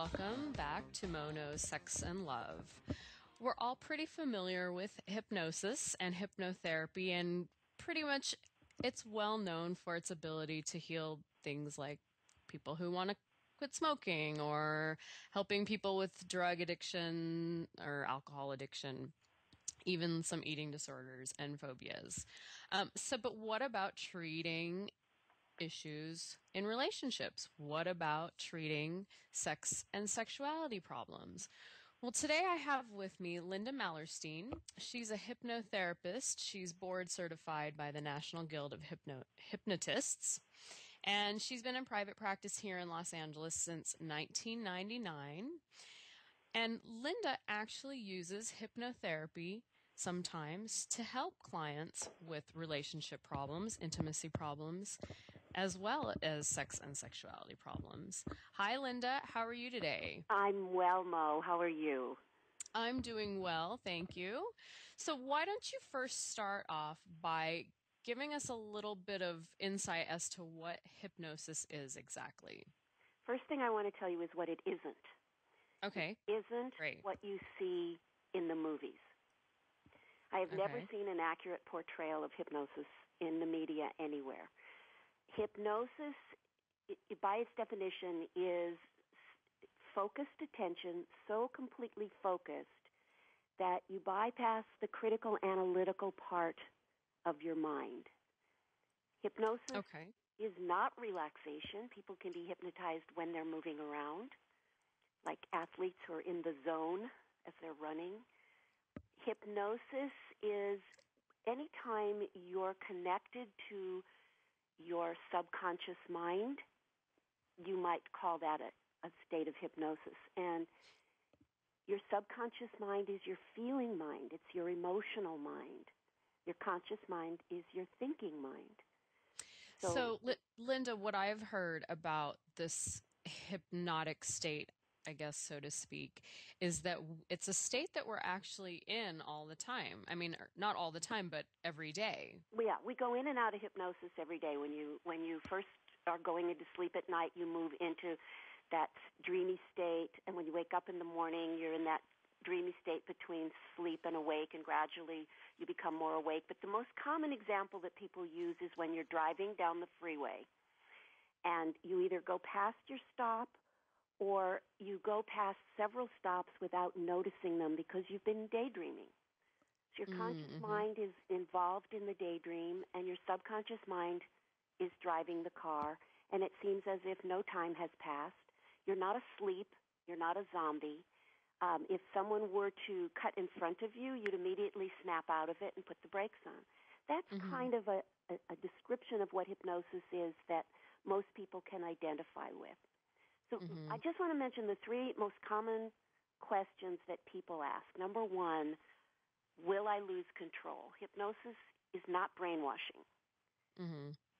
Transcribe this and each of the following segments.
welcome back to Mono Sex and Love. We're all pretty familiar with hypnosis and hypnotherapy, and pretty much it's well known for its ability to heal things like people who want to quit smoking or helping people with drug addiction or alcohol addiction, even some eating disorders and phobias. But what about treating issues in relationships? What about treating sex and sexuality problems? Well, today I have with me Lynda Mallerstein. She's a hypnotherapist. She's board certified by the National Guild of Hypnotists. And she's been in private practice here in Los Angeles since 1999. And Lynda actually uses hypnotherapy sometimes to help clients with relationship problems, intimacy problems, as well as sex and sexuality problems. Hi, Lynda. How are you today? I'm well, Mo. How are you? I'm doing well, thank you. So why don't you first start off by giving us a little bit of insight as to what hypnosis is exactly? First thing I want to tell you is what it isn't. Okay. It isn't Great. what you see in the movies. I have never seen an accurate portrayal of hypnosis in the media anywhere. Hypnosis, by its definition, is focused attention, so completely focused that you bypass the critical analytical part of your mind. Hypnosis is not relaxation. People can be hypnotized when they're moving around, like athletes who are in the zone as they're running. Hypnosis is anytime you're connected to your subconscious mind, you might call that a state of hypnosis. And your subconscious mind is your feeling mind. It's your emotional mind. Your conscious mind is your thinking mind. So Lynda, what I've heard about this hypnotic state, I guess, so to speak, is that it's a state that we're actually in all the time. I mean, not all the time, but every day. Yeah, we go in and out of hypnosis every day. When you first are going into sleep at night, you move into that dreamy state, and when you wake up in the morning, you're in that dreamy state between sleep and awake, and gradually you become more awake. But the most common example that people use is when you're driving down the freeway, and you either go past your stop or you go past several stops without noticing them because you've been daydreaming. So your conscious mind is involved in the daydream, and your subconscious mind is driving the car, and it seems as if no time has passed. You're not asleep. You're not a zombie. If someone were to cut in front of you, you'd immediately snap out of it and put the brakes on. That's kind of a description of what hypnosis is that most people can identify with. So I just want to mention the three most common questions that people ask. Number one, will I lose control? Hypnosis is not brainwashing.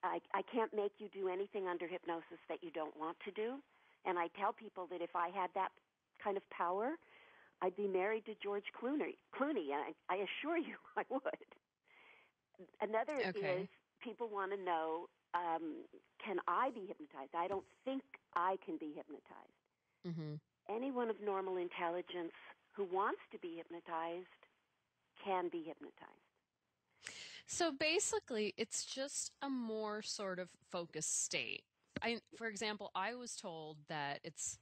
I can't make you do anything under hypnosis that you don't want to do. And I tell people that if I had that kind of power, I'd be married to George Clooney. I assure you I would. Another is people want to know, can I be hypnotized? I don't think I can be hypnotized. Anyone of normal intelligence who wants to be hypnotized can be hypnotized. So basically, it's just a more sort of focused state. For example, I was told that it's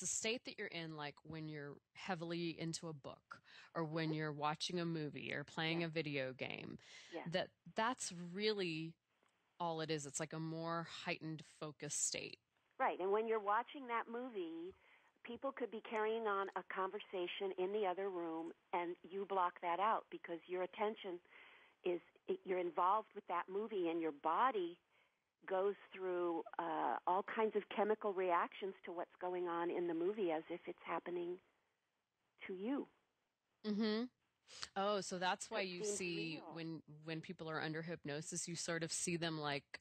a state that you're in, like when you're heavily into a book, or when you're watching a movie or playing a video game. That's really all it is. It's like a more heightened focused state. Right, and when you're watching that movie, people could be carrying on a conversation in the other room, and you block that out because your attention you're involved with that movie, and your body goes through all kinds of chemical reactions to what's going on in the movie as if it's happening to you. Oh, so that's why you see when people are under hypnosis, you sort of see them like,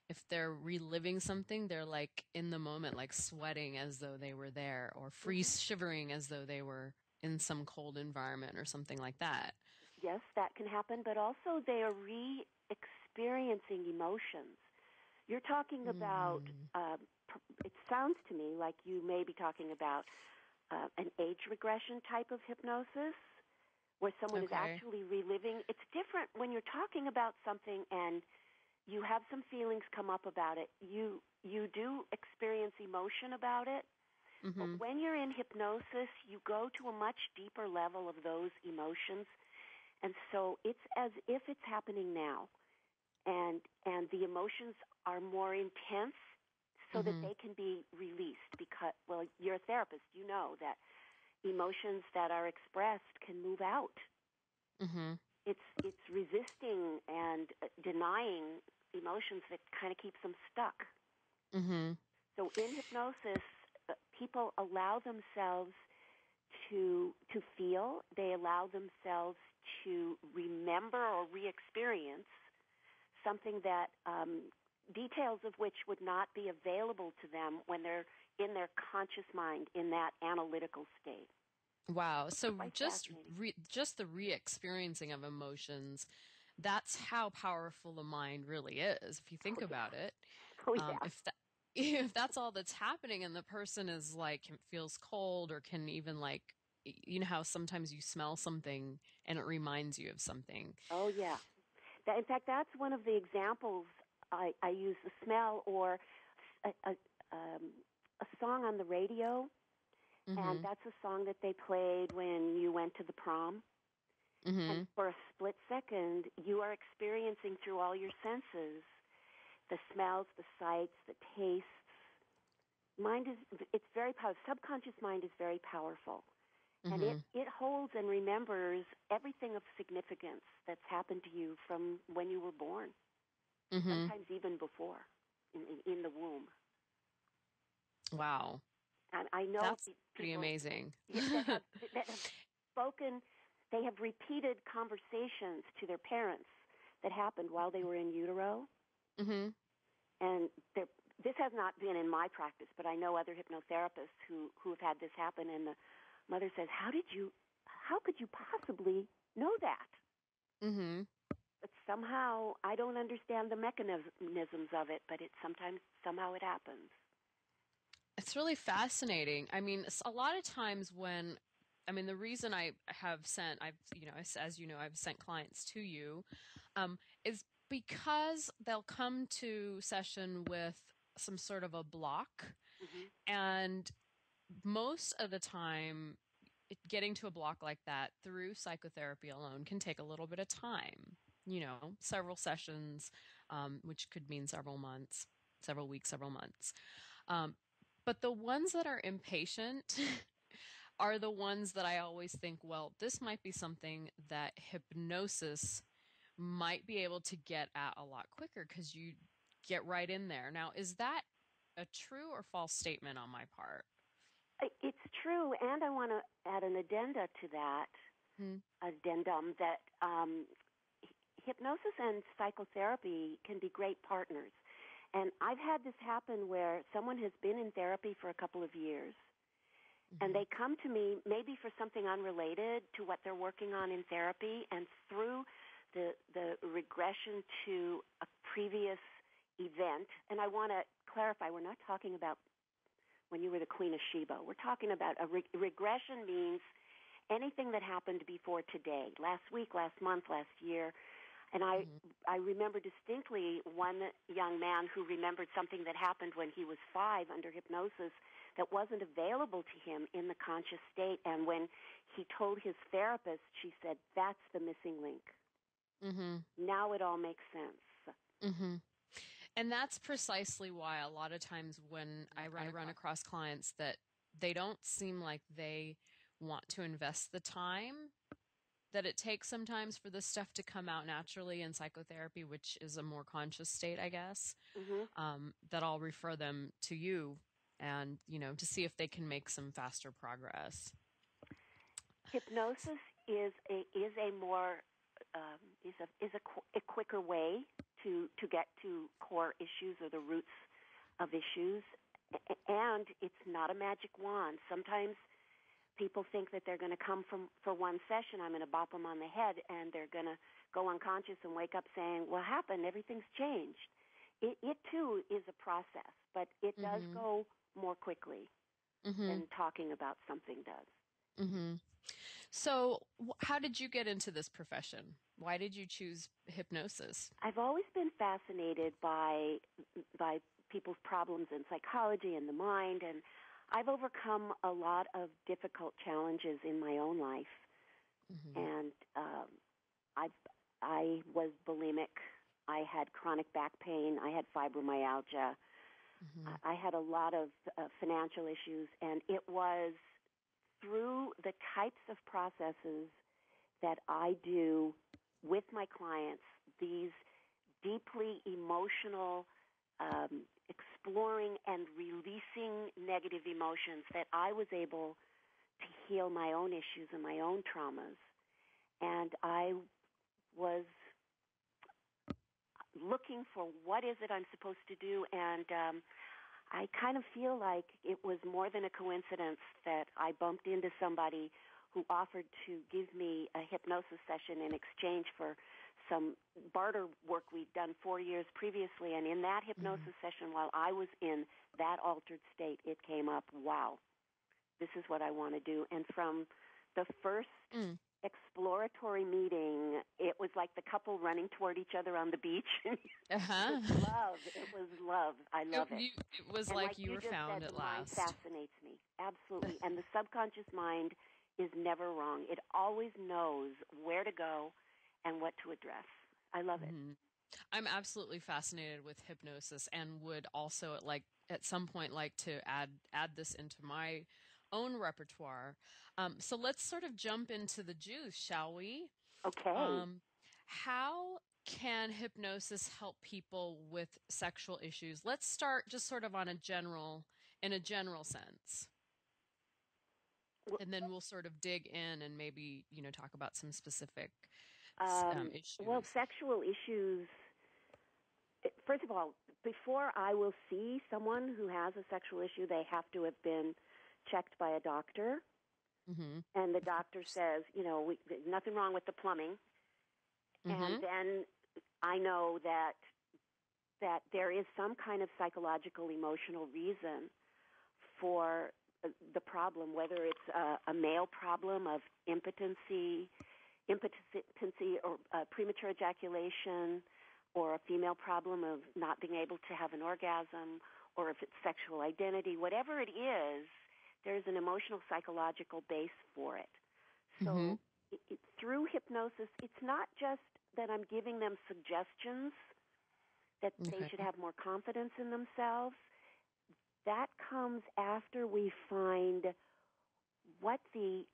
if they're reliving something, they're like in the moment, like sweating as though they were there, or shivering as though they were in some cold environment or something like that. Yes, that can happen, but also they are re-experiencing emotions. You're talking about, it sounds to me like you may be talking about an age regression type of hypnosis where someone is actually reliving. It's different when you're talking about something and you have some feelings come up about it. You do experience emotion about it. But when you're in hypnosis, you go to a much deeper level of those emotions. And so it's as if it's happening now. And the emotions are more intense so that they can be released because, well, you're a therapist. You know that emotions that are expressed can move out. It's resisting and denying emotions that kind of keeps them stuck. So in hypnosis, people allow themselves to feel. They allow themselves to remember or re-experience something that details of which would not be available to them when they're in their conscious mind in that analytical state. Wow. So just the re-experiencing of emotions, that's how powerful the mind really is, if you think about it. If that's all that's happening and the person is like, feels cold or can even like, you know how sometimes you smell something and it reminds you of something. Oh, yeah. In fact, that's one of the examples I use, the smell or a song on the radio. And that's a song that they played when you went to the prom. And for a split second, you are experiencing through all your senses the smells, the sights, the tastes. It's very powerful. Subconscious mind is very powerful. And it holds and remembers everything of significance that's happened to you from when you were born, sometimes even before, in the womb. Wow. And I know that's pretty amazing. that have spoken, they have repeated conversations to their parents that happened while they were in utero. And this has not been in my practice, but I know other hypnotherapists who have had this happen, and the mother says, how could you possibly know that? But somehow, I don't understand the mechanisms of it, but somehow it happens. It's really fascinating. I mean, a lot of times the reason I have sent, as you know, I've sent clients to you, is because they'll come to session with some sort of a block, and most of the time, getting to a block like that through psychotherapy alone can take a little bit of time, several sessions, which could mean several months, several weeks, several months. But the ones that are impatient are the ones that I always think, well, this might be something that hypnosis might be able to get at a lot quicker because you get right in there. Now, is that a true or false statement on my part? It's true, and I want to add an addenda to that, addendum that hypnosis and psychotherapy can be great partners. And I've had this happen where someone has been in therapy for a couple of years, and they come to me maybe for something unrelated to what they're working on in therapy, and through the regression to a previous event, and I want to clarify, we're not talking about when you were the Queen of Sheba. We're talking about regression means anything that happened before today, last week, last month, last year. And I remember distinctly one young man who remembered something that happened when he was 5 under hypnosis that wasn't available to him in the conscious state. And when he told his therapist, she said, that's the missing link. Now it all makes sense. And that's precisely why a lot of times when I run across clients that they don't seem like they want to invest the time that it takes sometimes for this stuff to come out naturally in psychotherapy, which is a more conscious state, I guess, that I'll refer them to you and, to see if they can make some faster progress. Hypnosis is a more a quicker way to get to core issues or the roots of issues, and it's not a magic wand. Sometimes people think that they're going to come for one session, I'm going to bop them on the head, and they're going to go unconscious and wake up saying, what happened? Everything's changed. it too is a process, but it does go more quickly than talking about something does. So how did you get into this profession? Why did you choose hypnosis? I've always been fascinated by people's problems in psychology and the mind, and I've overcome a lot of difficult challenges in my own life. And I was bulimic. I had chronic back pain. I had fibromyalgia. I had a lot of financial issues, and it was through the types of processes that I do with my clients, these deeply emotional, exploring and releasing negative emotions, that I was able to heal my own issues and my own traumas. And I was looking for what is it I'm supposed to do, and I kind of feel like it was more than a coincidence that I bumped into somebody who offered to give me a hypnosis session in exchange for some barter work we'd done 4 years previously. And in that hypnosis session, while I was in that altered state, it came up, wow, this is what I want to do. And from the first exploratory meeting, it was like the couple running toward each other on the beach. It was love. It was love. I love it. It was and like you were found at last. The mind fascinates me, absolutely. And the subconscious mind is never wrong. It always knows where to go and what to address. I love it. I'm absolutely fascinated with hypnosis, and would also at some point like to add this into my own repertoire. So let's sort of jump into the juice, shall we? Okay. How can hypnosis help people with sexual issues? Let's start just sort of in a general sense. And then we'll sort of dig in and maybe, talk about some specific issues. Well, sexual issues, first of all, before I will see someone who has a sexual issue, they have to have been checked by a doctor. And the doctor says, there's nothing wrong with the plumbing. And then I know that there is some kind of psychological, emotional reason for the problem, whether it's a male problem of impotency or premature ejaculation, or a female problem of not being able to have an orgasm, or if it's sexual identity, whatever it is, there's an emotional, psychological base for it. So through hypnosis, it's not just that I'm giving them suggestions that they should have more confidence in themselves. That comes after we find what the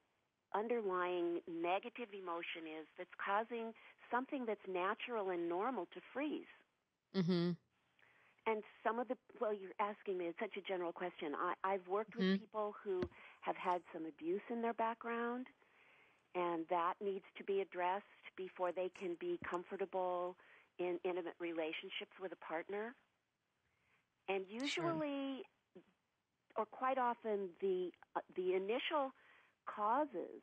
underlying negative emotion is that's causing something that's natural and normal to freeze. And some of you're asking me, it's such a general question. I've worked with people who have had some abuse in their background, and that needs to be addressed before they can be comfortable in intimate relationships with a partner. And usually, or quite often, the initial causes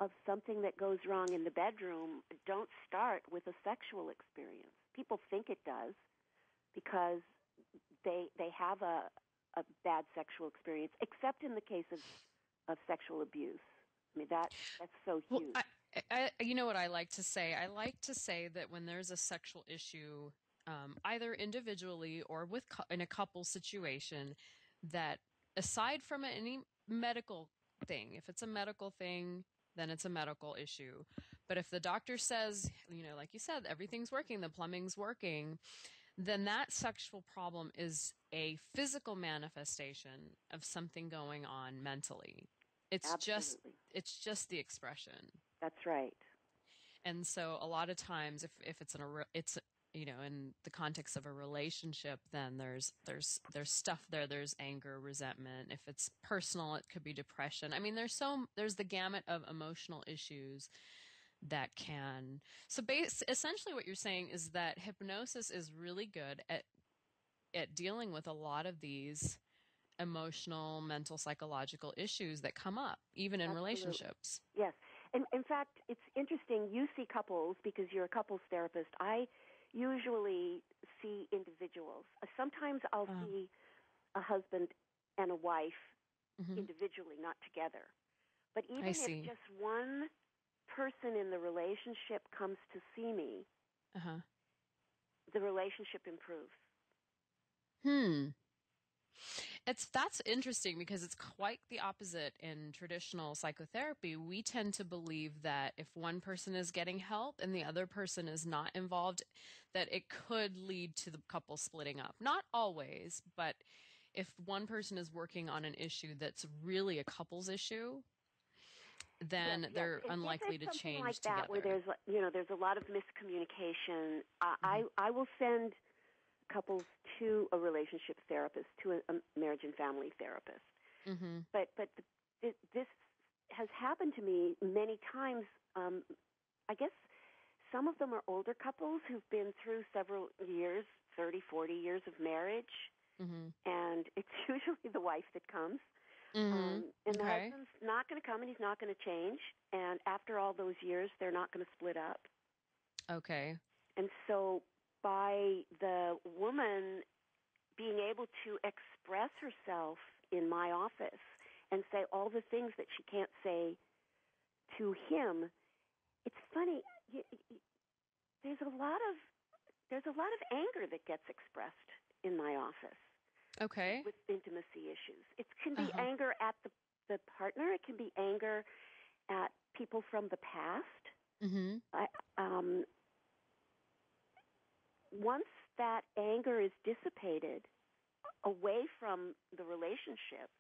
of something that goes wrong in the bedroom don't start with a sexual experience. People think it does because they have a bad sexual experience, except in the case of sexual abuse. I mean, that's so huge. Well, I you know what I like to say? I like to say that when there's a sexual issue, either individually or in a couple situation, that aside from any medical thing, if it's a medical thing, then it's a medical issue. But if the doctor says, like you said, everything's working, the plumbing's working, then that sexual problem is a physical manifestation of something going on mentally. It's just the expression. That's right. And so a lot of times if it's in the context of a relationship, then there's stuff there. There's anger, resentment. If it's personal, it could be depression. I mean, there's the gamut of emotional issues that can. So essentially what you're saying is that hypnosis is really good at dealing with a lot of these emotional, mental, psychological issues that come up, even in relationships. Yes. And in fact, it's interesting. You see couples because you're a couples therapist. I usually see individuals. Sometimes I'll see a husband and a wife individually, not together. But even if just one person in the relationship comes to see me, the relationship improves. That's interesting because it's quite the opposite in traditional psychotherapy. We tend to believe that if one person is getting help and the other person is not involved, that it could lead to the couple splitting up. Not always, but if one person is working on an issue that's really a couple's issue, then they're unlikely to change like together. That, where there's a lot of miscommunication. I will send couples to a relationship therapist, to a marriage and family therapist. But this has happened to me many times. I guess some of them are older couples who've been through several years, 30, 40 years of marriage, and it's usually the wife that comes. And the husband's not going to come, and he's not going to change. And after all those years, they're not going to split up. Okay. And so by the woman being able to express herself in my office and say all the things that she can't say to him, it's funny. There's a lot of anger that gets expressed in my office. Okay. With intimacy issues, it can be anger at the partner. It can be anger at people from the past. Once that anger is dissipated away from the relationship,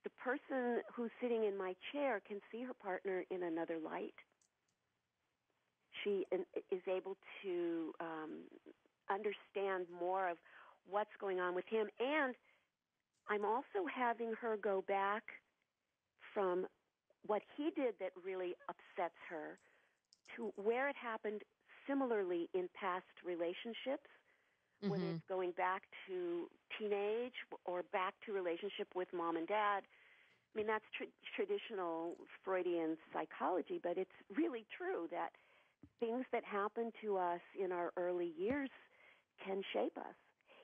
the person who's sitting in my chair can see her partner in another light. She is able to understand more of what's going on with him. And I'm also having her go back from what he did that really upsets her to where it happened similarly in past relationships, whether it's going back to teenage or back to relationship with mom and dad. I mean, that's traditional Freudian psychology, but it's really true that things that happen to us in our early years can shape us.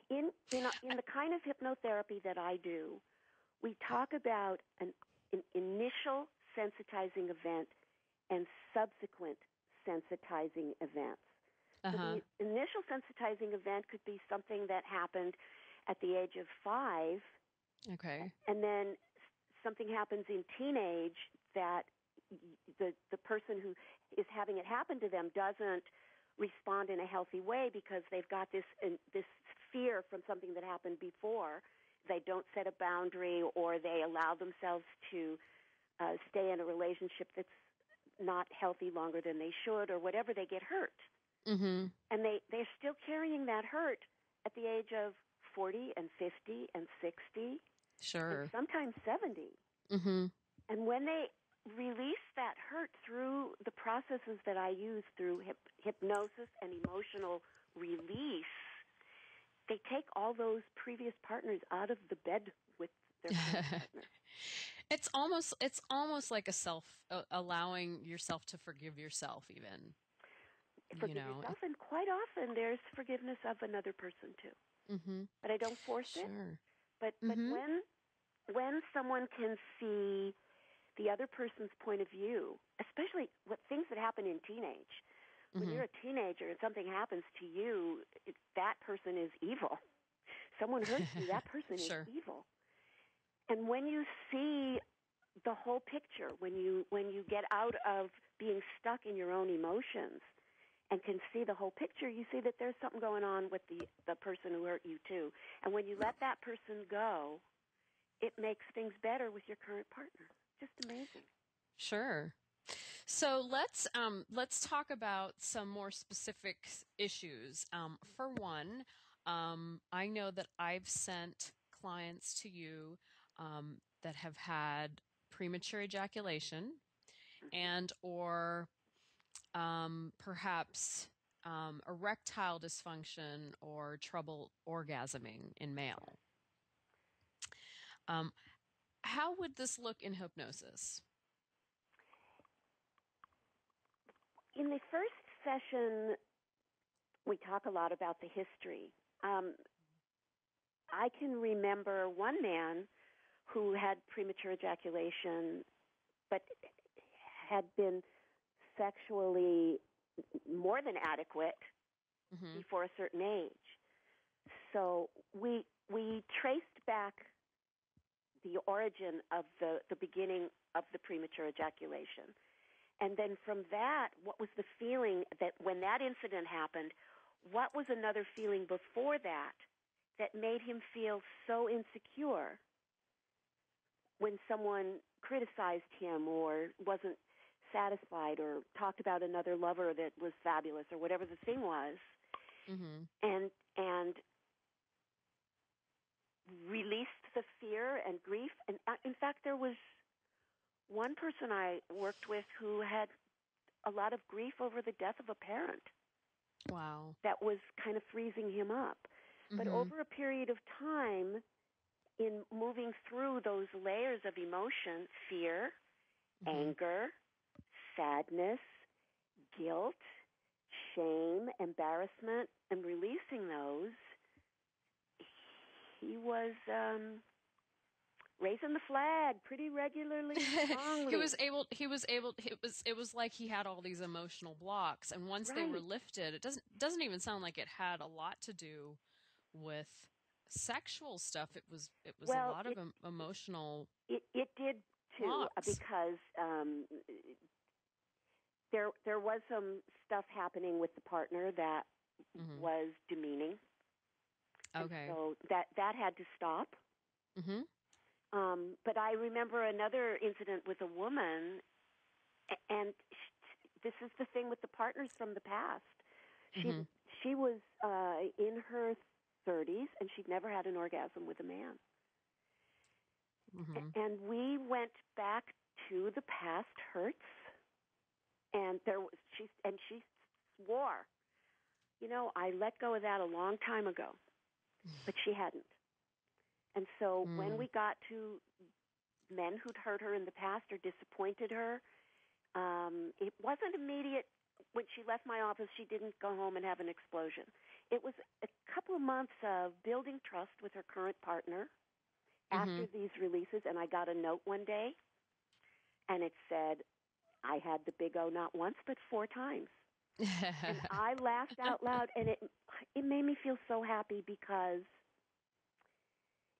In the kind of hypnotherapy that I do, we talk about an initial sensitizing event and subsequent sensitizing events. So the initial sensitizing event could be something that happened at the age of 5. Okay. And then something happens in teenage that the person who is having it happen to them doesn't respond in a healthy way because they've got this fear from something that happened before. They don't set a boundary, or they allow themselves to stay in a relationship that's not healthy longer than they should, or whatever. They get hurt. And they're still carrying that hurt at the age of 40 and 50 and 60. Sure. And sometimes 70. And when they release that hurt through the processes that I use through hypnosis and emotional release, they take all those previous partners out of the bed with their partner. It's almost like allowing yourself to forgive yourself, even. Forgive yourself, and quite often there's forgiveness of another person too. But I don't force it. But when someone can see the other person's point of view, especially what things that happen in teenage. When you're a teenager and something happens to you, that person is evil. Someone hurts you, that person is evil. And when you see the whole picture, when you get out of being stuck in your own emotions and can see the whole picture, you see that there's something going on with the person who hurt you too. And when you let that person go, it makes things better with your current partner. Just amazing. Sure. So let's talk about some more specific issues. For one, I know that I've sent clients to you that have had premature ejaculation and or perhaps erectile dysfunction or trouble orgasming in male. How would this look in hypnosis? In the first session, we talk a lot about the history. I can remember one man who had premature ejaculation, but had been sexually more than adequate before a certain age. So we traced back the origin of the beginning of the premature ejaculation. And then from that, what was the feeling that when that incident happened, what was another feeling before that made him feel so insecure when someone criticized him or wasn't satisfied or talked about another lover that was fabulous or whatever the thing was, and released the fear and grief. And in fact, there was one person I worked with who had a lot of grief over the death of a parent. Wow. That was kind of freezing him up. But over a period of time, in moving through those layers of emotion, fear, anger, sadness, guilt, shame, embarrassment, and releasing those, he was raising the flag pretty regularly, strongly. It was like he had all these emotional blocks, and once they were lifted, it doesn't even sound like it had a lot to do with sexual stuff. It was a lot of emotional. It did too, blocks. because there was some stuff happening with the partner that was demeaning. Okay. And so that had to stop. But I remember another incident with a woman, and this is the thing with the partners from the past. She was in her 30s, and she'd never had an orgasm with a man. And we went back to the past hurts, and she swore, I let go of that a long time ago, but she hadn't. And so when we got to men who'd hurt her in the past or disappointed her, it wasn't immediate. When she left my office, she didn't go home and have an explosion. It was a couple of months of building trust with her current partner after these releases, and I got a note one day, and it said, I had the big O not once but 4 times. And I laughed out loud, and it made me feel so happy because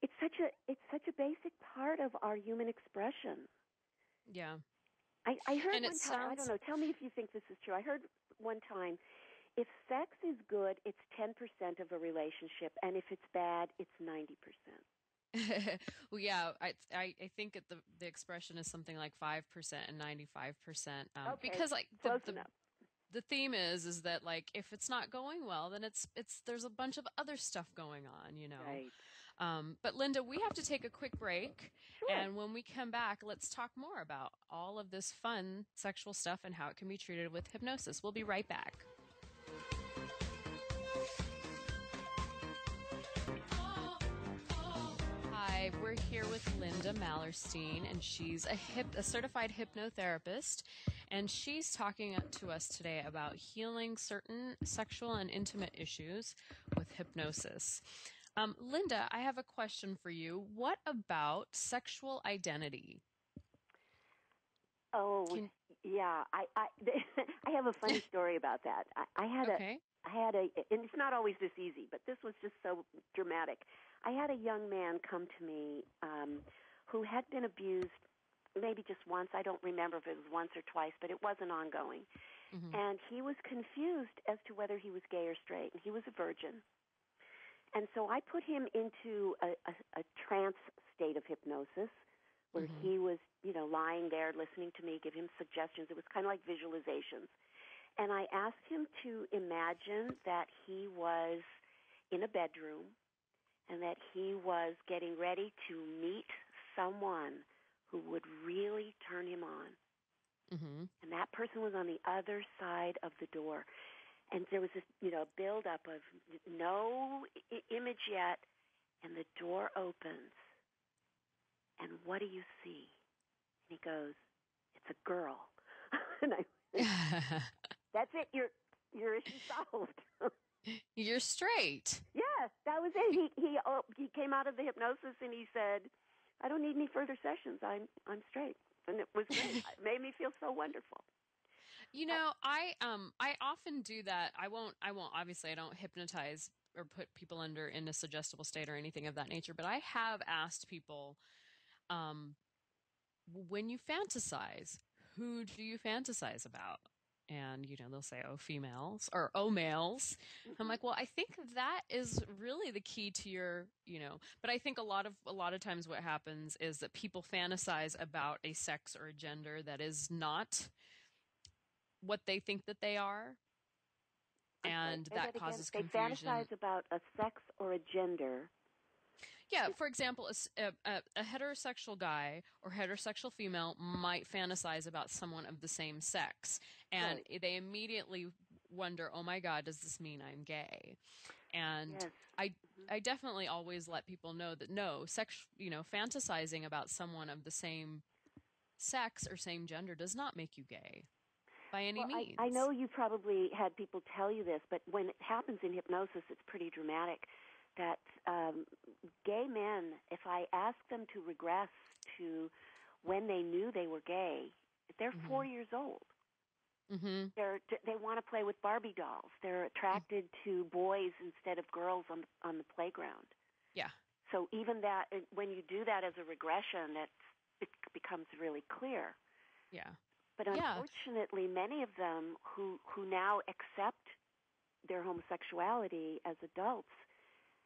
it's such a basic part of our human expression. Yeah. I heard and one time, I don't know, tell me if you think this is true. I heard one time, if sex is good, it's 10% of a relationship, and if it's bad, it's 90%. Well, yeah, I think the expression is something like 5% and 95%. Because like the theme is that like if it's not going well, then it's there's a bunch of other stuff going on, Right. But Lynda, we have to take a quick break. Sure. And when we come back, let's talk more about all of this fun sexual stuff and how it can be treated with hypnosis. We'll be right back. Hi, we're here with Lynda Mallerstein, and she's a certified hypnotherapist, and she's talking to us today about healing certain sexual and intimate issues with hypnosis. Lynda, I have a question for you. What about sexual identity? Oh, yeah. I I have a funny story about that. I had and it's not always this easy, but this was just so dramatic. I had a young man come to me who had been abused maybe just once. I don't remember if it was once or twice, but it wasn't ongoing. And he was confused as to whether he was gay or straight, and he was a virgin. And so I put him into a trance state of hypnosis where he was, lying there listening to me, give him suggestions. It was kind of like visualizations. And I asked him to imagine that he was in a bedroom and that he was getting ready to meet someone who would really turn him on. And that person was on the other side of the door. And there was this, build-up of no image yet, and the door opens. And what do you see? And he goes, it's a girl. And that's it. Your issue solved. You're straight. Yes, that was it. He came out of the hypnosis and he said, "I don't need any further sessions. I'm straight." And it was great. It made me feel so wonderful. I often do that. I won't obviously I don't hypnotize or put people in a suggestible state or anything of that nature, but I have asked people, um when you fantasize, who do you fantasize about? And, they'll say, oh, females or oh, males. I'm Hmm. like, well, I think that is really the key to but I think a lot of times what happens is that people fantasize about a sex or a gender that is not what they think that they are. I'm sorry. And Say that that again. causes They confusion. fantasize about a sex or a gender. Yeah, for example, a heterosexual guy or heterosexual female might fantasize about someone of the same sex, and Right. they immediately wonder, "Oh my God, does this mean I'm gay?" And Yes. I Hmm. I definitely always let people know that no, fantasizing about someone of the same sex or same gender does not make you gay by any Well, I means. know you probably had people tell you this, but when it happens in hypnosis, it's pretty dramatic. That gay men, if I ask them to regress to when they knew they were gay, they're Mhm. 4 years old. Mhm. They want to play with Barbie dolls. They're attracted to boys instead of girls on the playground. Yeah. So even that, when you do that as a regression, it becomes really clear. Yeah. But Yeah. unfortunately, many of them who now accept their homosexuality as adults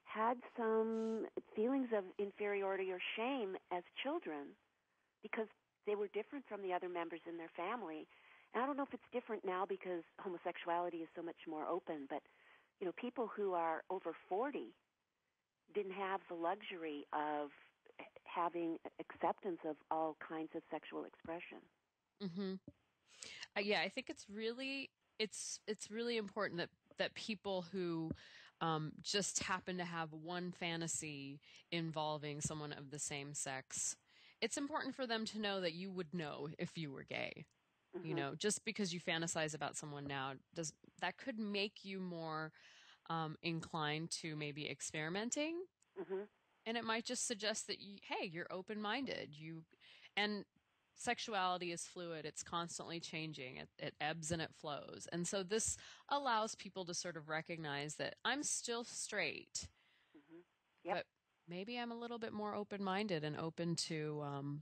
had some feelings of inferiority or shame as children because they were different from the other members in their family. And I don't know if it's different now because homosexuality is so much more open, but people who are over 40 didn't have the luxury of having acceptance of all kinds of sexual expression. Mhm. Yeah, I think it's really important that people who just happen to have one fantasy involving someone of the same sex, it's important for them to know that you would know if you were gay. Hmm. Just because you fantasize about someone now does that could make you more inclined to maybe experimenting, Hmm. and it might just suggest that hey, you're open-minded. And sexuality is fluid. It's constantly changing. It ebbs and it flows. And so this allows people to sort of recognize that I'm still straight, Hmm. Yep. but maybe I'm a little bit more open-minded and open to,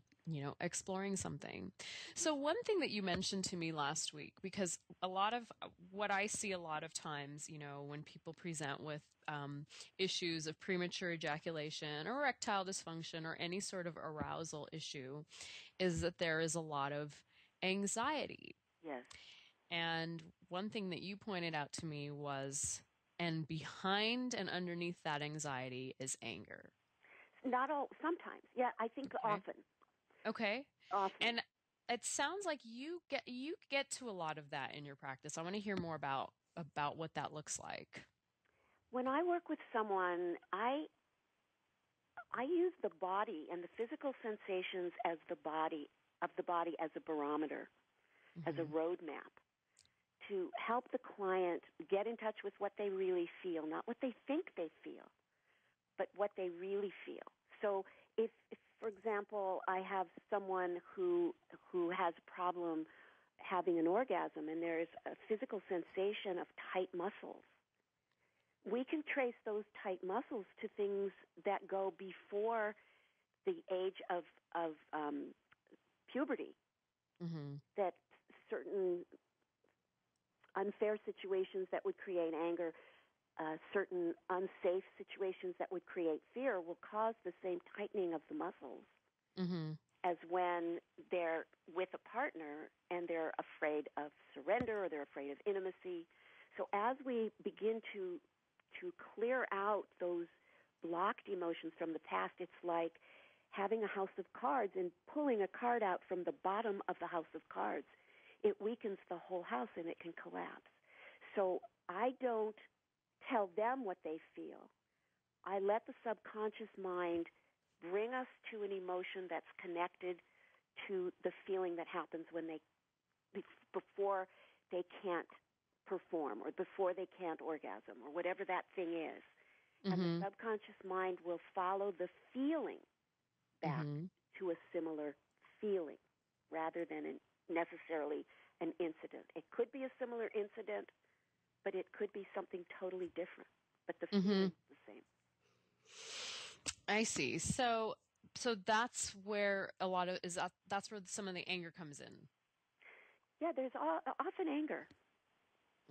exploring something. Hmm. So one thing that you mentioned to me last week, because a lot of what I see a lot of times, when people present with issues of premature ejaculation or erectile dysfunction or any sort of arousal issue, is that there is a lot of anxiety. Yes. And one thing that you pointed out to me was, and behind and underneath that anxiety is anger. Not all. Sometimes. Yeah. I think Okay. often. Okay. Often. And it sounds like you get to a lot of that in your practice. I want to hear more about what that looks like. When I work with someone, I use the body and the physical sensations as the body as a barometer, as a Mhm. roadmap to help the client get in touch with what they really feel, not what they think they feel, but what they really feel. So if for example, I have someone who has a problem having an orgasm and there's a physical sensation of tight muscles, we can trace those tight muscles to things that go before the age of puberty. Mhm. That certain unfair situations that would create anger, certain unsafe situations that would create fear, will cause the same tightening of the muscles Mhm. as when they're with a partner and they're afraid of surrender or they're afraid of intimacy. So as we begin to clear out those blocked emotions from the past, it's like having a house of cards and pulling a card out from the bottom of the house of cards. It weakens the whole house and it can collapse. So I don't tell them what they feel. I let the subconscious mind bring us to an emotion that's connected to the feeling that happens when they before they can't perform or before they can't orgasm or whatever that thing is. And the subconscious mind will follow the feeling back to a similar feeling rather than necessarily an incident. It could be a similar incident, but it could be something totally different. But the feeling is the same. I see. So that's where that's where some of the anger comes in. Yeah, there's often anger.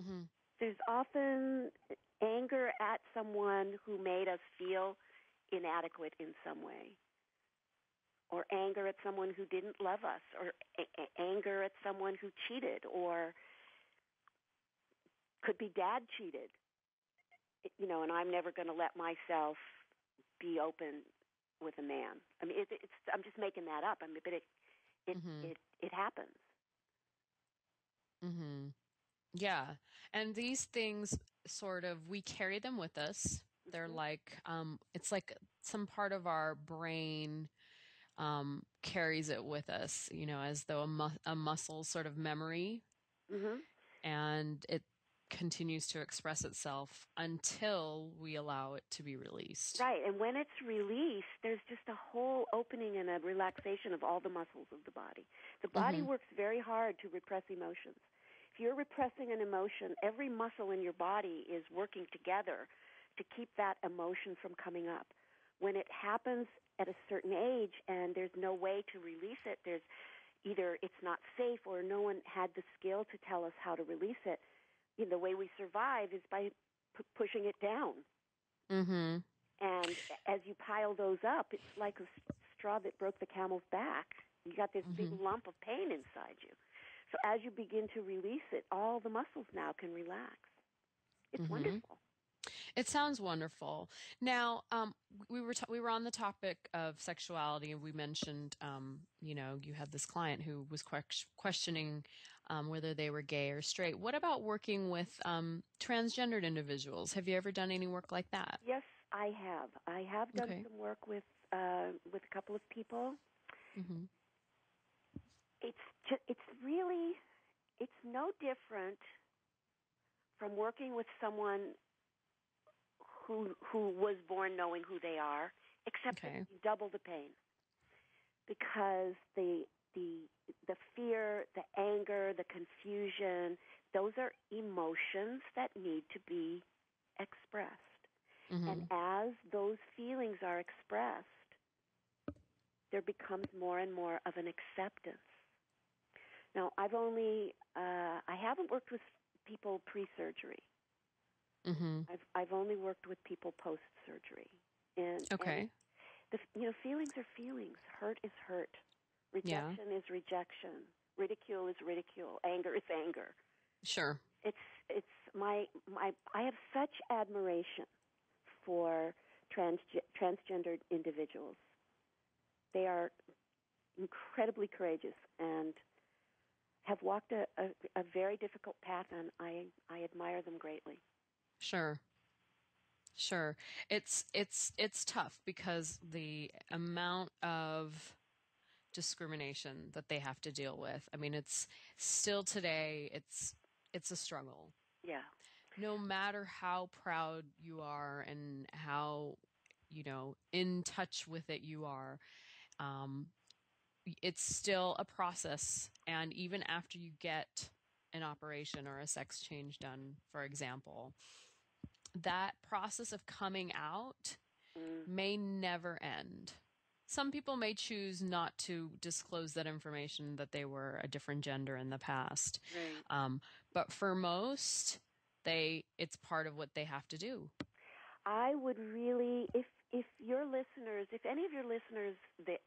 Mm-hmm. There's often anger at someone who made us feel inadequate in some way, or anger at someone who didn't love us, or anger at someone who cheated, or could be dad cheated, and I'm never going to let myself be open with a man. I mean, I'm just making that up. I mean, but it happens. Mm-hmm. Yeah. And these things we carry them with us. They're like, it's like some part of our brain carries it with us, as though a muscle sort of memory. And it continues to express itself until we allow it to be released. Right. And when it's released, there's just a whole opening and a relaxation of all the muscles of the body. The body works very hard to repress emotions. If you're repressing an emotion, every muscle in your body is working together to keep that emotion from coming up. When it happens at a certain age and there's no way to release it, there's either it's not safe or no one had the skill to tell us how to release it, the way we survive is by pushing it down. And as you pile those up, it's like a straw that broke the camel's back. You got this big lump of pain inside you. So as you begin to release it, all the muscles now can relax. It's wonderful. It sounds wonderful. Now, we were on the topic of sexuality, and we mentioned, you had this client who was questioning whether they were gay or straight. What about working with transgendered individuals? Have you ever done any work like that? Yes, I have. I have done some work with a couple of people. It's no different from working with someone who was born knowing who they are, except that you double the pain, because the fear, the anger, the confusion, those are emotions that need to be expressed. And as those feelings are expressed, there becomes more and more of an acceptance. Now, I haven't worked with people pre-surgery. I've only worked with people post-surgery. And feelings are feelings. Hurt is hurt. Rejection is rejection. Ridicule is ridicule. Anger is anger. Sure. I have such admiration for transgendered individuals. They are incredibly courageous and have walked a very difficult path, and I admire them greatly. Sure. It's tough because the amount of discrimination that they have to deal with. I mean, it's still today, it's a struggle. Yeah. No matter how proud you are and how, in touch with it you are, it's still a process. And even after you get an operation or a sex change done, for example, that process of coming out may never end. Some people may choose not to disclose that information, that they were a different gender in the past. Right. But for most, it's part of what they have to do. I would really, if any of your listeners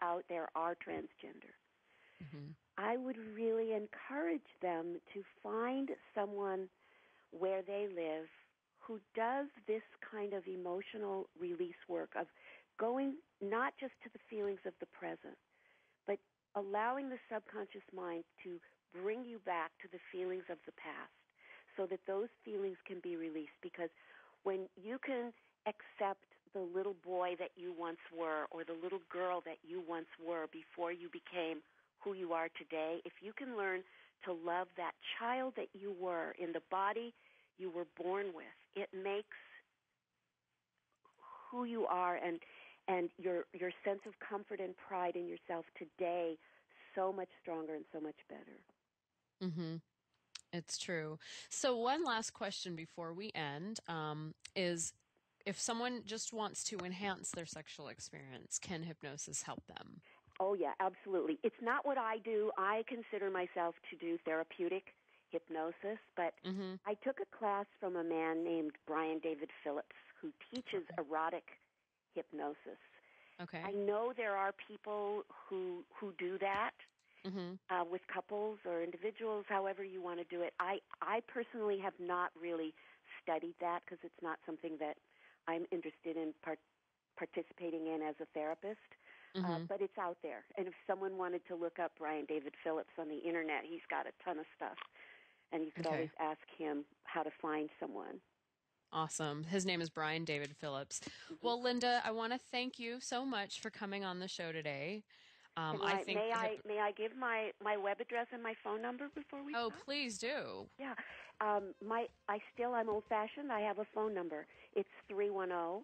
out there are transgender, I would really encourage them to find someone where they live who does this kind of emotional release work of going not just to the feelings of the present, but allowing the subconscious mind to bring you back to the feelings of the past so that those feelings can be released. Because when you can accept the little boy that you once were or the little girl that you once were before you became who you are today, if you can learn to love that child that you were in the body you were born with. It makes who you are and your sense of comfort and pride in yourself today so much stronger and so much better. Mm-hmm. It's true. So one last question before we end is, if someone just wants to enhance their sexual experience, can hypnosis help them? Oh, yeah, absolutely. It's not what I do. I consider myself to do therapeutic hypnosis, but I took a class from a man named Brian David Phillips who teaches erotic hypnosis. Okay. I know there are people who do that with couples or individuals, however you want to do it. I personally have not really studied that because it's not something that I'm interested in participating in as a therapist. But it's out there. And if someone wanted to look up Brian David Phillips on the Internet, he's got a ton of stuff. And you could always ask him how to find someone. Awesome. His name is Brian David Phillips. Well, Lynda, I want to thank you so much for coming on the show today. May I give my web address and my phone number before we stop? Please do. Yeah. I'm old-fashioned. I have a phone number. It's 310-228-3160.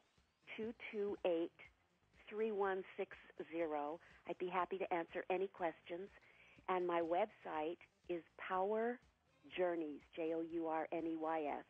I'd be happy to answer any questions. And my website is powerjourneys, JOURNEYS.com.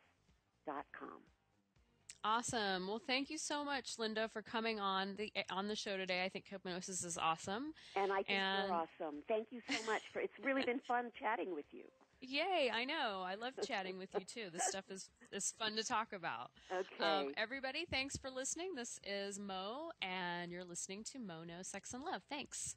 Awesome. Well, thank you so much, Lynda, for coming on the show today. I think hypnosis is awesome. And I think you're awesome. Thank you so much. It's really been fun chatting with you. Yay, I know. I love chatting with you, too. This stuff is fun to talk about. Okay. Everybody, thanks for listening. This is Mo, and you're listening to Mo Knows Sex and Love. Thanks.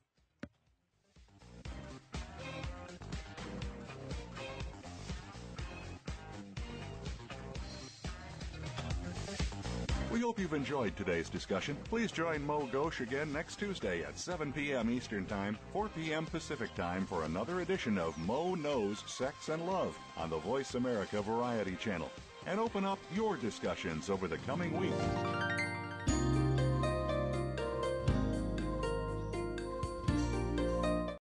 We hope you've enjoyed today's discussion. Please join Mo Ghosh again next Tuesday at 7 p.m. Eastern Time, 4 p.m. Pacific Time for another edition of Mo Knows Sex and Love on the Voice America Variety Channel. And open up your discussions over the coming week.